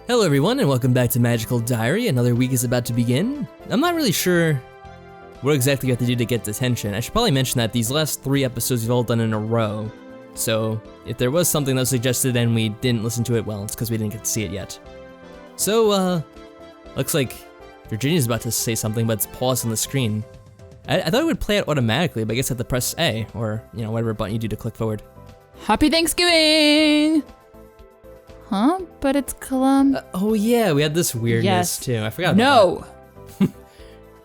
Hello everyone and welcome back to Magical Diary. Another week is about to begin. I'm not really sure what exactly you have to do to get detention. I should probably mention that these last 3 episodes you've all done in a row. So if there was something that was suggested and we didn't listen to it, well, it's because we didn't get to see it yet. So, looks like Virginia's about to say something, but it's paused on the screen. I thought it would play it automatically, but I guess I have to press A, or, whatever button you do to click forward. Happy Thanksgiving! Huh? But it's Columbus. Oh yeah, we had this weirdness too. I forgot about that.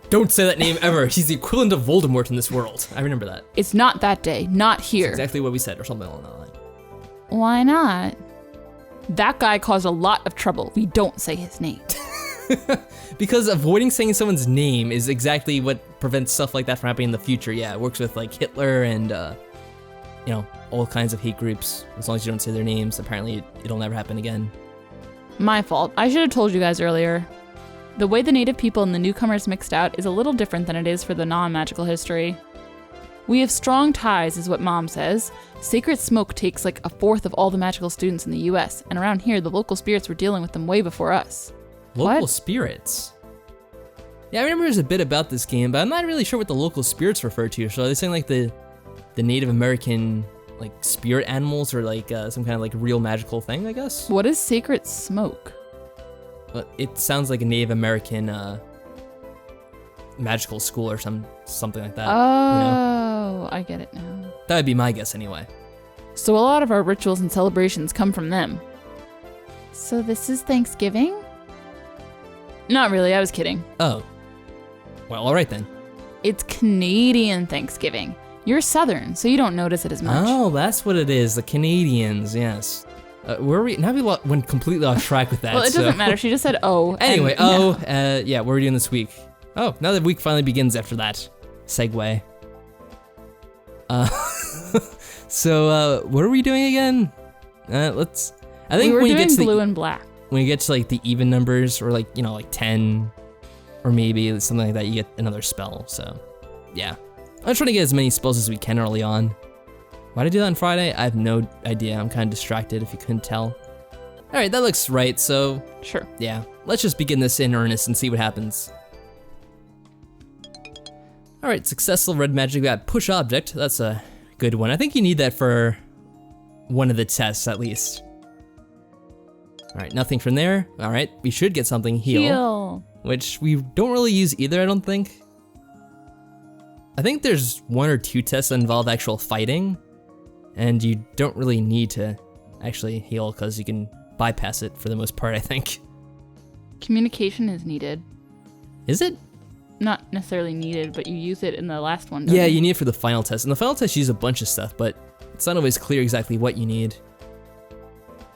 Don't say that name ever. He's the equivalent of Voldemort in this world. I remember that. It's not that day. Not here. That's exactly what we said, or something along that line. Why not? That guy caused a lot of trouble. We don't say his name. Because avoiding saying someone's name is exactly what prevents stuff like that from happening in the future. Yeah, it works with like Hitler and, all kinds of hate groups. As long as you don't say their names, apparently it'll never happen again. My fault. I should have told you guys earlier. The way the native people and the newcomers mixed out is a little different than it is for the non-magical history. We have strong ties, is what Mom says. Sacred Smoke takes like a fourth of all the magical students in the US, and around here the local spirits were dealing with them way before us. Local spirits? Yeah, I remember there's a bit about this game, but I'm not really sure what the local spirits refer to. So are they saying like the Native American like spirit animals or like some kind of like real magical thing, I guess? What is Sacred Smoke? Well, it sounds like a Native American magical school or something like that. Oh, I get it now. That would be my guess anyway. So a lot of our rituals and celebrations come from them. So this is Thanksgiving? Not really, I was kidding. Oh. Well, all right then. It's Canadian Thanksgiving. You're Southern, so you don't notice it as much. Oh, that's what it is. The Canadians, yes. Where are we? Now we went completely off track with that. Well, it doesn't matter. She just said "oh." Anyway, yeah, what are we doing this week? Oh, now the week finally begins after that segue. So what are we doing again? I think we were when you get to blue and black. When you get to like the even numbers, or like like 10, or maybe something like that, you get another spell. So, yeah. I'm trying to get as many spells as we can early on. Why did I do that on Friday? I have no idea. I'm kind of distracted if you couldn't tell. All right, that looks right, so... Sure. Yeah, let's just begin this in earnest and see what happens. All right, successful red magic. We got push object. That's a good one. I think you need that for one of the tests, at least. All right, nothing from there. All right, we should get something heal. Which we don't really use either, I don't think. I think there's 1 or 2 tests that involve actual fighting, and you don't really need to actually heal because you can bypass it for the most part, I think. Communication is needed. Is it? Not necessarily needed, but you use it in the last one, Yeah, you need it for the final test. And the final test, you use a bunch of stuff, but it's not always clear exactly what you need.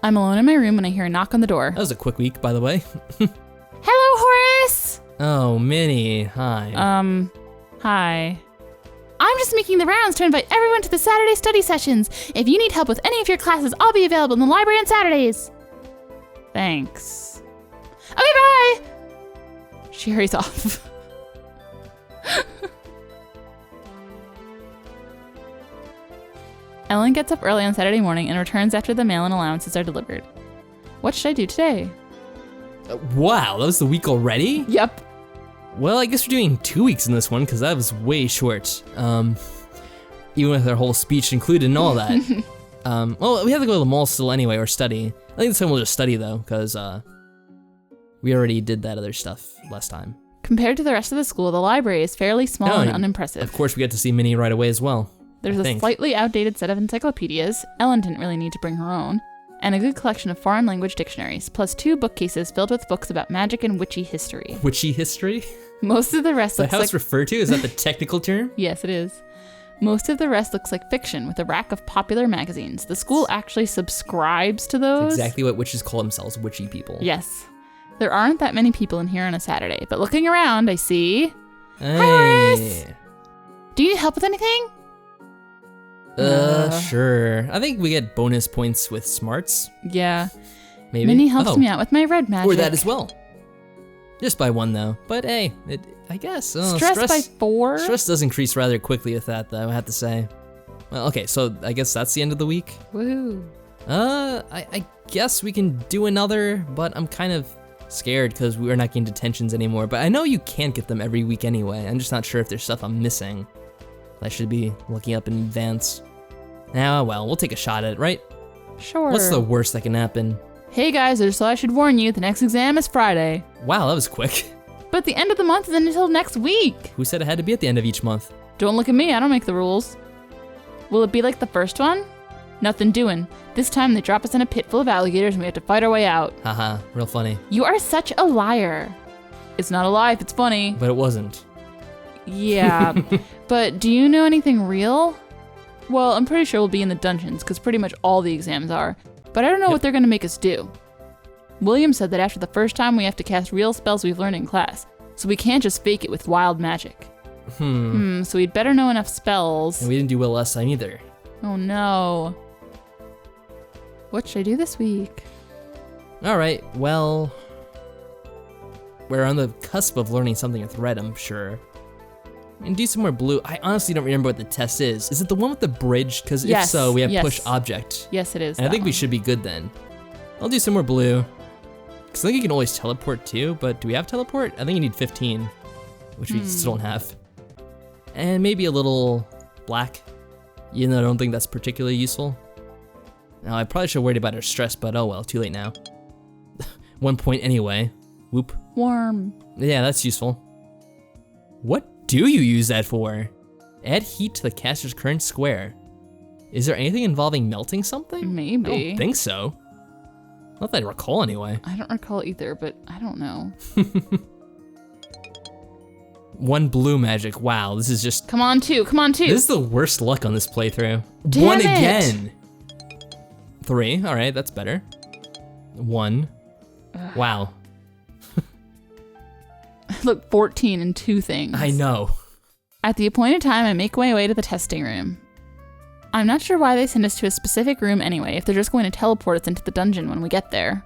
I'm alone in my room when I hear a knock on the door. That was a quick week, by the way. Hello, Horace! Oh, Minnie, hi. Hi. I'm just making the rounds to invite everyone to the Saturday study sessions. If you need help with any of your classes, I'll be available in the library on Saturdays. Thanks. Okay, bye! She hurries off. Ellen gets up early on Saturday morning and returns after the mail and allowances are delivered. What should I do today? Wow, that was the week already? Yep. Well, I guess we're doing 2 weeks in this one because that was way short. Even with our whole speech included and all that. Well, we have to go to the mall still anyway, or study. I think this time we'll just study though, because we already did that other stuff last time. Compared to the rest of the school, the library is fairly small and unimpressive. Of course, we get to see Minnie right away as well. There's a slightly outdated set of encyclopedias. Ellen didn't really need to bring her own. And a good collection of foreign language dictionaries, plus 2 bookcases filled with books about magic and witchy history. Witchy history? Most of the rest looks like... Is that how it's referred to? Is that the technical term? Yes, it is. Most of the rest looks like fiction with a rack of popular magazines. The school actually subscribes to those. That's exactly what witches call themselves, witchy people. Yes. There aren't that many people in here on a Saturday, but looking around, I see... Hey. Hi, Horace! Do you need help with anything? Sure. I think we get bonus points with smarts. Yeah. Maybe. Minnie helps me out with my red magic. Or that as well. Just by 1 though. But hey, I guess. Stress by 4? Stress does increase rather quickly with that though, I have to say. Well, okay, so I guess that's the end of the week. Woohoo. I guess we can do another, but I'm kind of scared because we're not getting detentions anymore. But I know you can't get them every week anyway. I'm just not sure if there's stuff I'm missing. I should be looking up in advance. Now, well, we'll take a shot at it, right? Sure. What's the worst that can happen? Hey guys, I just thought I should warn you, the next exam is Friday. Wow, that was quick. But the end of the month isn't until next week. Who said it had to be at the end of each month? Don't look at me, I don't make the rules. Will it be like the first one? Nothing doing. This time they drop us in a pit full of alligators and we have to fight our way out. Haha, real funny. You are such a liar. It's not a lie if it's funny. But it wasn't. Yeah, but do you know anything real? Well, I'm pretty sure we'll be in the dungeons, because pretty much all the exams are. But I don't know what they're going to make us do. William said that after the first time we have to cast real spells we've learned in class, so we can't just fake it with wild magic. So we'd better know enough spells. And we didn't do well last time either. Oh no. What should I do this week? Alright, well... we're on the cusp of learning something with red, I'm sure. And do some more blue. I honestly don't remember what the test is. Is it the one with the bridge? Because if so, we have push object. Yes, it is. And I think we should be good then. I'll do some more blue. Because I think you can always teleport too, but do we have teleport? I think you need 15, which we still don't have. And maybe a little black. You know, I don't think that's particularly useful. Now, I probably should worry about our stress, but oh well, too late now. 1 point anyway. Whoop. Warm. Yeah, that's useful. What do you use that for? Add heat to the caster's current square. Is there anything involving melting something? Maybe. I don't think so. Not that I recall anyway. I don't recall either, but I don't know. 1 blue magic. Wow, this is just... Come on, 2. Come on, 2. This is the worst luck on this playthrough. Damn 1 it. again. 3. All right, that's better. 1. Wow. Look, 14 and 2 things. I know. At the appointed time, I make my way to the testing room. I'm not sure why they send us to a specific room anyway, if they're just going to teleport us into the dungeon when we get there.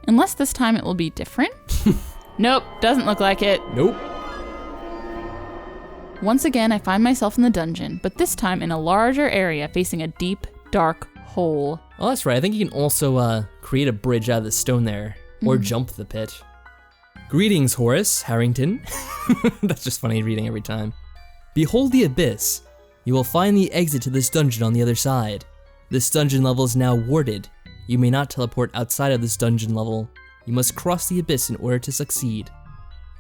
Unless this time it will be different? Nope, doesn't look like it. Nope. Once again, I find myself in the dungeon, but this time in a larger area facing a deep, dark hole. Oh, that's right. I think you can also create a bridge out of the stone there, or jump the pit. Greetings, Horace Harrington. That's just funny reading every time. Behold the abyss. You will find the exit to this dungeon on the other side. This dungeon level is now warded. You may not teleport outside of this dungeon level. You must cross the abyss in order to succeed.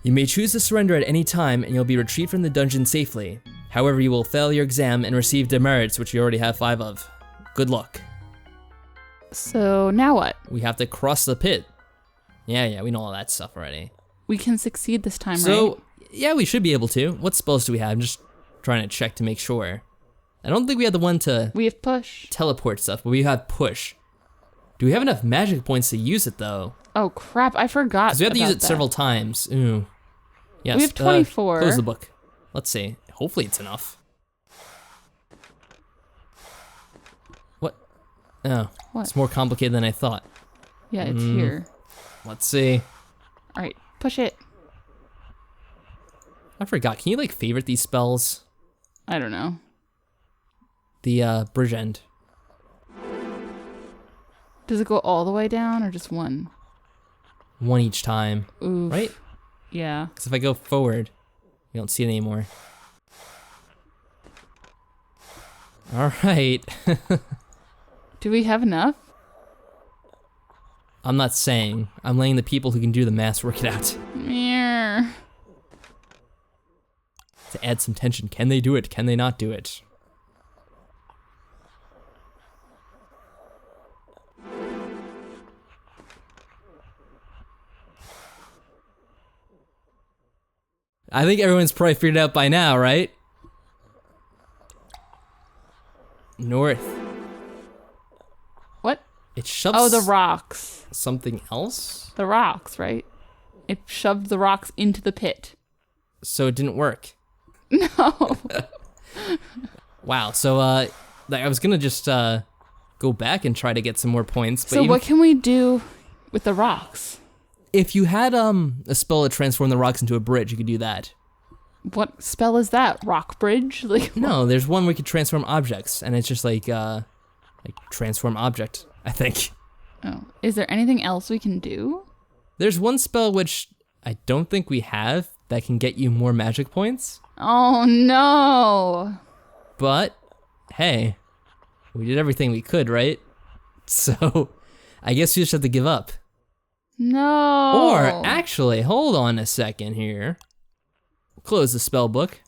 You may choose to surrender at any time and you'll be retrieved from the dungeon safely. However, you will fail your exam and receive demerits, which you already have 5 of. Good luck. So now what? We have to cross the pit. Yeah, we know all that stuff already. We can succeed this time, right? So, yeah, we should be able to. What spells do we have? I'm just trying to check to make sure. I don't think we have the one to... We have push. Teleport stuff, but we have push. Do we have enough magic points to use it, though? Oh, crap, I forgot. Because we have to use it several times. Ooh. Yes. We have 24. Close the book. Let's see. Hopefully it's enough. What? Oh. What? It's more complicated than I thought. Yeah, it's here. Let's see. All right, push it. I forgot. Can you, like, favorite these spells? I don't know. The, bridge end. Does it go all the way down or just one? 1 each time. Oof. Right? Yeah. Because if I go forward, you don't see it anymore. All right. Do we have enough? I'm not saying. I'm letting the people who can do the math work it out. Yeah. To add some tension. Can they do it? Can they not do it? I think everyone's probably figured it out by now, right? North. What? It shoves... Oh, the rocks. Something else? The rocks, right? It shoved the rocks into the pit. So it didn't work. No. Wow, so I was gonna just go back and try to get some more points. But so what can we do with the rocks? If you had a spell to transform the rocks into a bridge, you could do that. What spell is that? Rock bridge? Like no, there's one where you could transform objects, and it's just like transform object. I think. Oh, is there anything else we can do? There's one spell which I don't think we have that can get you more magic points. Oh no! But, hey, we did everything we could, right? So, I guess we just have to give up. No! Or, actually, hold on a second here. Close the spell book.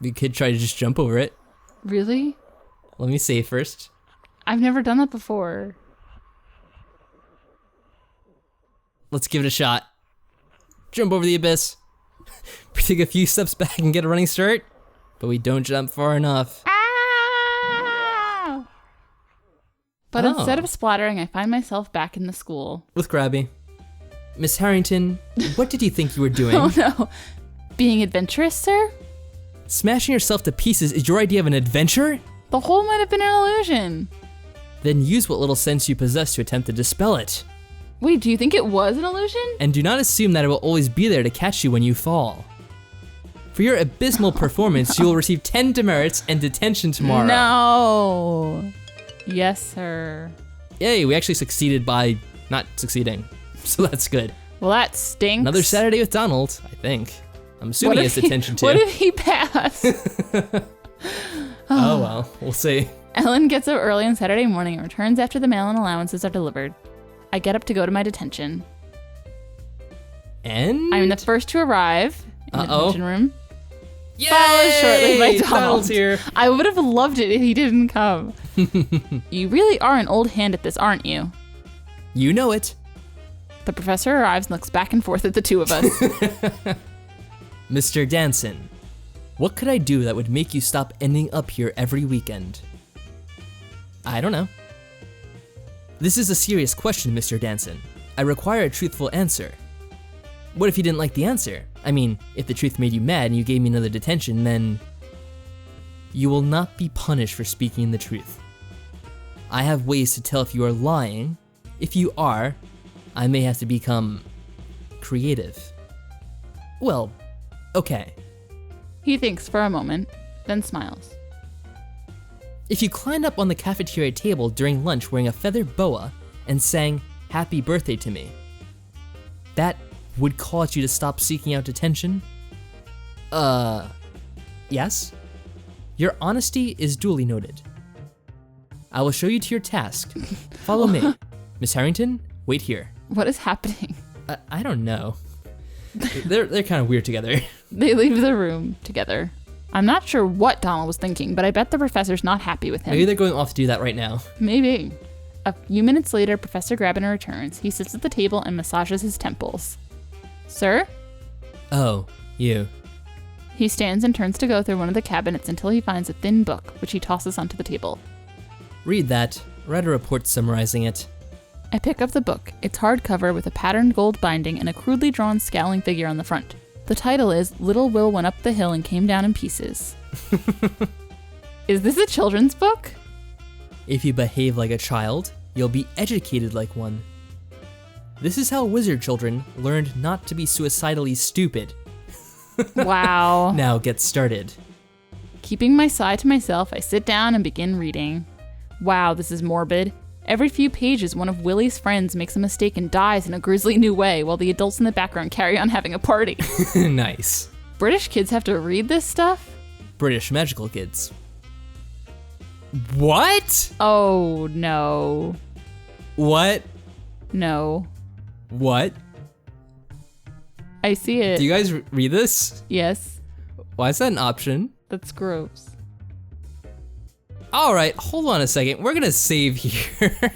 We could try to just jump over it. Really? Let me save first. I've never done that before. Let's give it a shot. Jump over the abyss. We take a few steps back and get a running start, but we don't jump far enough. Ah! But instead of splattering, I find myself back in the school. With Grabby. Miss Harrington, what did you think you were doing? Oh no. Being adventurous, sir? Smashing yourself to pieces is your idea of an adventure? The hole might have been an illusion. Then use what little sense you possess to attempt to dispel it. Wait, do you think it was an illusion? And do not assume that it will always be there to catch you when you fall. For your abysmal performance, you will receive 10 demerits and detention tomorrow. No. Yes, sir. Yay, we actually succeeded by not succeeding. So that's good. Well, that stinks. Another Saturday with Donald, I think. I'm assuming he has detention too. What if he passed? Oh well, we'll see. Ellen gets up early on Saturday morning and returns after the mail and allowances are delivered. I get up to go to my detention. And? I'm the first to arrive in the detention room. Yay! Followed shortly by Donald. Donald's here. I would have loved it if he didn't come. You really are an old hand at this, aren't you? You know it. The professor arrives and looks back and forth at the two of us. Mr. Danson, what could I do that would make you stop ending up here every weekend? I don't know. This is a serious question, Mr. Danson. I require a truthful answer. What if you didn't like the answer? I mean, if the truth made you mad and you gave me another detention, then you will not be punished for speaking the truth. I have ways to tell if you are lying. If you are, I may have to become creative. Well, okay. He thinks for a moment, then smiles. If you climbed up on the cafeteria table during lunch wearing a feathered boa and sang "Happy Birthday" to me, that would cause you to stop seeking out detention? Yes? Your honesty is duly noted. I will show you to your task. Follow me. Miss Harrington, wait here. What is happening? I don't know. They're kind of weird together. They leave the room together. I'm not sure what Donald was thinking, but I bet the professor's not happy with him. Maybe they're going off to do that right now. Maybe. A few minutes later, Professor Grabby returns. He sits at the table and massages his temples. Sir? Oh, you. He stands and turns to go through one of the cabinets until he finds a thin book, which he tosses onto the table. Read that. Write a report summarizing it. I pick up the book. It's hardcover with a patterned gold binding and a crudely drawn scowling figure on the front. The title is Little Will Went Up the Hill and Came Down in Pieces. Is this a children's book? If you behave like a child, you'll be educated like one. This is how wizard children learned not to be suicidally stupid. Wow. Now get started. Keeping my sigh to myself, I sit down and begin reading. Wow, this is morbid. Every few pages, one of Willie's friends makes a mistake and dies in a grisly new way, while the adults in the background carry on having a party. Nice. British kids have to read this stuff? British magical kids. What? Oh, no. What? No. What? I see it. Do you guys read this? Yes. Why is that an option? That's gross. All right, hold on a second. We're gonna save here.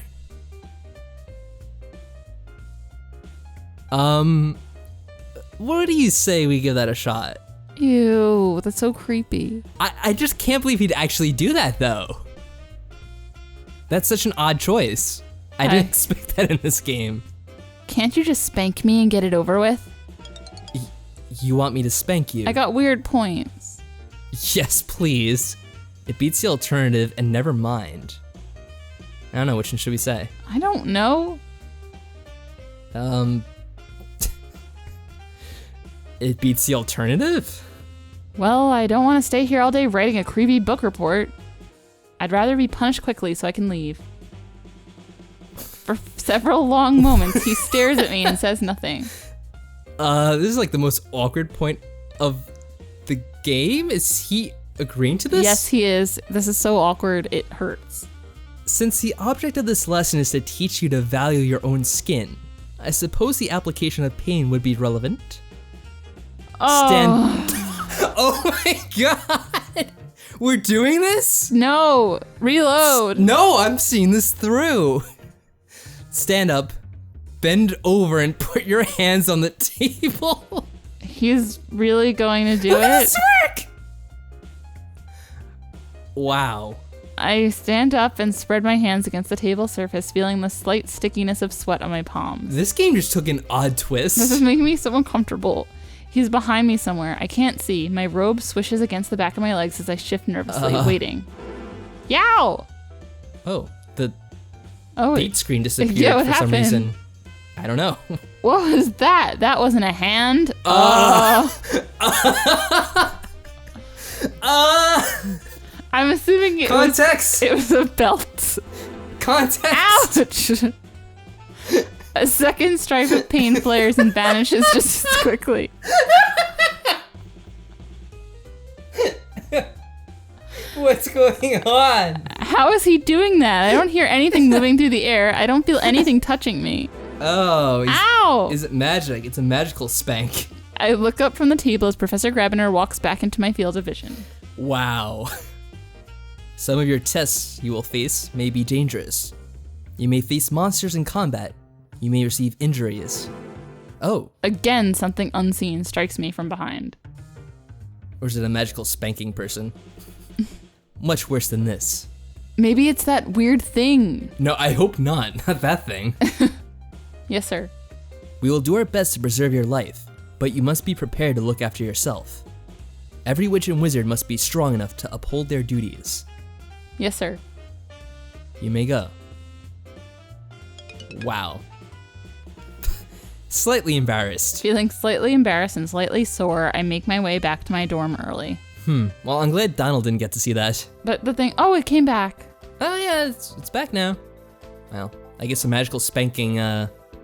What do you say we give that a shot? Ew, that's so creepy. I just can't believe he'd actually do that though. That's such an odd choice. I didn't expect that in this game. Can't you just spank me and get it over with? You want me to spank you? I got weird points. Yes, please. It beats the alternative and never mind. I don't know, which one should we say? I don't know. It beats the alternative? Well, I don't want to stay here all day writing a creepy book report. I'd rather be punished quickly so I can leave. several long moments, he stares at me and says nothing. This is like the most awkward point of the game. Is he agreeing to this? Yes, he is. This is so awkward, it hurts. Since the object of this lesson is to teach you to value your own skin, I suppose the application of pain would be relevant. Oh. Oh my god! We're doing this? No, reload. No, I'm seeing this through. Stand up, bend over, and put your hands on the table. He's really going to do Look at it? this work! Wow. I stand up and spread my hands against the table surface, feeling the slight stickiness of sweat on my palms. This game just took an odd twist. This is making me so uncomfortable. He's behind me somewhere. I can't see. My robe swishes against the back of my legs as I shift nervously, waiting. Yow! Oh, the Oh, date screen disappeared yeah, what for some happened? reason. I don't know. What was that? That wasn't a hand. I'm assuming it Context! was a belt. Context! Ouch! A second stripe of pain flares and vanishes just as quickly. What's going on? How is he doing that? I don't hear anything moving through the air. I don't feel anything touching me. Oh, Ow! is it magic? It's a magical spank. I look up from the table as Professor Grabiner walks back into my field of vision. Wow. Some of your tests you will face may be dangerous. You may face monsters in combat. You may receive injuries. Oh, Again, something unseen strikes me from behind. or is it a magical spanking person? Much worse than this. Maybe it's that weird thing. No, I hope not. Not that thing. Yes, sir. We will do our best to preserve your life, but you must be prepared to look after yourself. Every witch and wizard must be strong enough to uphold their duties. Yes, sir. You may go. Wow. Slightly embarrassed. Feeling slightly embarrassed and slightly sore, I make my way back to my dorm early. Well, I'm glad Donald didn't get to see that. But the thing, oh, it came back. Oh yeah, it's back now. Well, I guess a magical spanking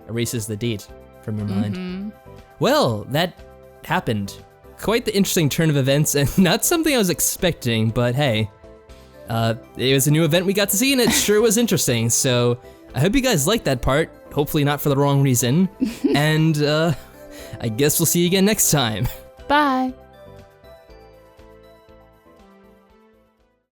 erases the date from your mind. Well, that happened. Quite the interesting turn of events, and not something I was expecting, but hey. It was a new event we got to see, and it sure was interesting, so I hope you guys liked that part, hopefully not for the wrong reason, and I guess we'll see you again next time. Bye.